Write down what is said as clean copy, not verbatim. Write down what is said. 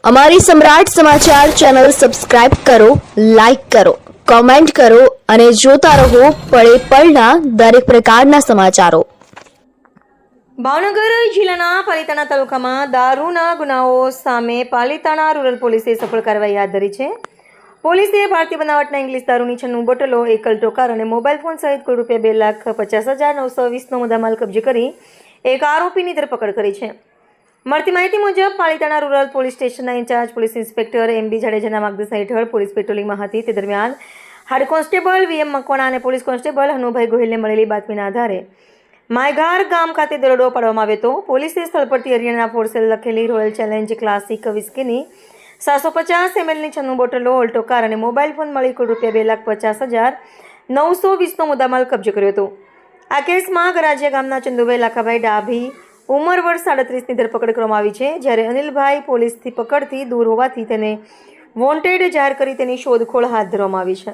અમારી સમ્રાટ સમાચાર ચેનલ સબસ્ક્રાઇબ કરો, લાઇક કરો, કોમેન્ટ કરો અને જોતા રહો પળે પળના દરેક પ્રકારના સમાચારો. ભાવનગર જિલ્લાના પાલિતાણા તાલુકામાં દારૂના ગુનાઓ સામે પાલિતાણા રૂરલ પોલીસે સફળ કાર્યવાહી હાથ ધરી છે. પોલીસે ભારતીય બનાવટના ઇંગ્લિશ દારૂની 96 બોટલો, એકલ ટોકાર અને મોબાઈલ ફોન સહિત કુલ ₹2,50,920નો મુદ્દામાલ કબજે કરી એક આરોપીની ધરપકડ કરી છે. મળતી માહિતી મુજબ પાલિતાણા રૂરલ પોલીસ સ્ટેશનના ઇન્ચાર્જ પોલીસ ઇન્સ્પેક્ટર MB જાડેજાના માર્ગદર્શન હેઠળ પોલીસ પેટ્રોલિંગમાં હતી. તે દરમિયાન હેડ કોન્સ્ટેબલ VM મકવાણા અને પોલીસ કોન્સ્ટેબલ હનુભાઈ ગોહિલને મળેલી બાતમીના આધારે માયઘાર ગામ ખાતે દરોડો પાડવામાં આવ્યો હતો. પોલીસે સ્થળ પરથી હરિયાણા ફોર સેલ લખેલી રોયલ ચેલેન્જ ક્લાસિક વિસ્કીની 750 mlની 96 બોટલો, ઓલ્ટો કાર અને મોબાઈલ ફોન મળી કુલ ₹2,50,920નો મુદ્દામાલ કબજે કર્યો હતો. આ કેસમાં ગરાજિયા ગામના ચંદુભાઈ લાખાભાઈ ડાભી ઉંમર વર્ષ 37ની ધરપકડ કરવામાં આવી છે. જ્યારે અનિલભાઈ પોલીસથી પકડથી દૂર હોવાથી તેને વોન્ટેડ જાહેર કરી તેની શોધખોળ હાથ ધરવામાં આવી છે.